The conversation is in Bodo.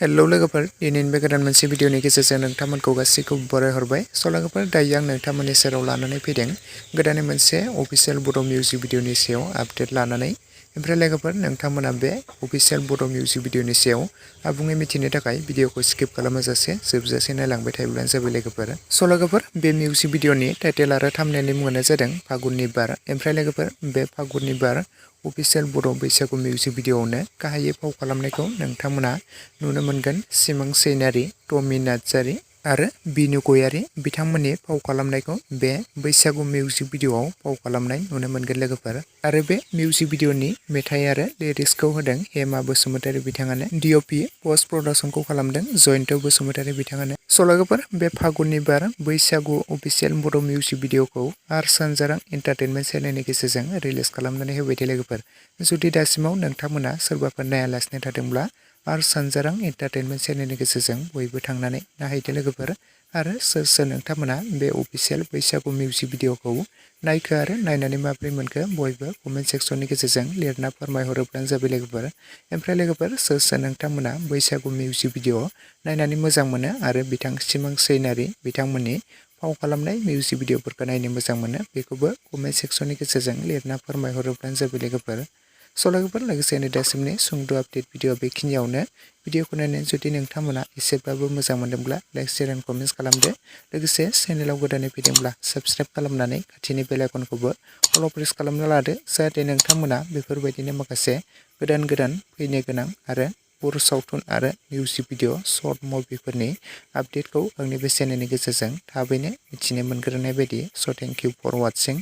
हेलो लोगोफोर दिनैनि बे गोदान मोनसे भिडिअनि गेजेरजों नोंथांमोनखौ गासैखौबो बराय हरबाय लोगोफोर दायो आं नोंथांमोननि सेराव लानानै फैदों गोदानै मोनसे अफिशियेल बड' मिउजिक भिडिअनि सायाव आपडेट लानानै ओमफ्राय लोगोफोर नोंथांमोना बे अफिशियेल बड' मिउजिक भिडिअनि सायाव आबुङै मिथिनो थाखाय भिडिअखौ स्किप खालामाजासे जोबजासे नायलांबाय थायोब्लानो जाबाय लोगोफोर बे मिउजिक भिडिअनि टाइटेल आरो थाम्बनेलनि मुङानो जादों फागुननि बार ओमफ्राय लोगोफोर बे फागुननि बार अफिशियेल बड' बैसागु मिउजिक भिडिअआवनो गाहायै फाव खालामनायखौ नोंथांमोना नुनो मोनगोन सिमां सैनारि, टमी नार्जारी आरो बिनु गयारी बिथांमोननि फाव खालामनायखौ बे बैसागु मिउजिक भिडिअआव फाव खालामनाय नुनो मोनगोन लोगोफोर आरो बे मिउजिक भिडिअनि मेथाइ आरो लिरिक्सखौ होदों हेमा बसुमतारी बिथाङानो DOP पोस्ट प्रडाक्शनखौ खालामदों जयन्त बसुमतारी बिथाङानो लोगोफोर बे फागुननि बार बैसागु अफिशियेल बड' मिउजिक भिडिअखौ आर सानजारां एन्टारटेनमेन्ट चेनेलनि गेजेरजों रिलिज खालामनानै होबाय थायो लोगोफोर जुदि दासिमाव नोंथांमोना सोरबाफोर नायालासिनो थादोंब्ला आर सानजारां एन्टारटेनमेन्ट चेनेलनि गेजेरजों बयबो थांनानै नायहैदो लोगोफोर आरो सोर नोंथांमोना बे अफिशियेल बैसागु मिउजिक भिडिअखौ नायखो आरो नायनानै माबोरै मोनखो बयबो कमेन्ट सेक्सननि गेजेरजों लिरना फोरमायहरोब्लानो जाबाय लोगोफोर ओमफ्राय लोगोफोर सोर नोंथांमोना बैसागु मिउजिक भिडिअ नायनानै मोजां मोनो आरो बिथां सिमां सैनारि बिथांमोननि फाव खालामनाय मिउजिक भिडिअफोरखौ नायनो मोजां मोनो बेखौबो कमेन्ट सेक्सननि गेजेरजों लिरना फोरमायहरोब्लानो जाबाय लोगोफोर लोगोफोर लोगोसेनो दासिमनि सुंद' आपडेट भिडिअ बेखिनियावनो भिडिअखौ नायनानै जुदि नोंथांमोना एसेब्लाबो मोजां मोनदोंब्ला लाइक शेयार एन्ड कमेन्ट्स खालामदो लोगोसे चेनेलाव गोदानै फैदोंब्ला साबस्क्राइब खालामनानै खाथिनि बेल आइकनखौबो अल प्रेस खालामना लादो जाहाथे नोंथांमोना बेफोरबायदिनो माखासे गोदान फैनो गोनां आरो बर' सावथुन आरो मिउजिक भिडिअ शर्ट मुभिफोरनि आपडेटखौ आंनि बे चेनेलनि गेजेरजों थाबैनो मिथिनो मोनग्रोनाय बायदि थेंक इउ फर वाचिं।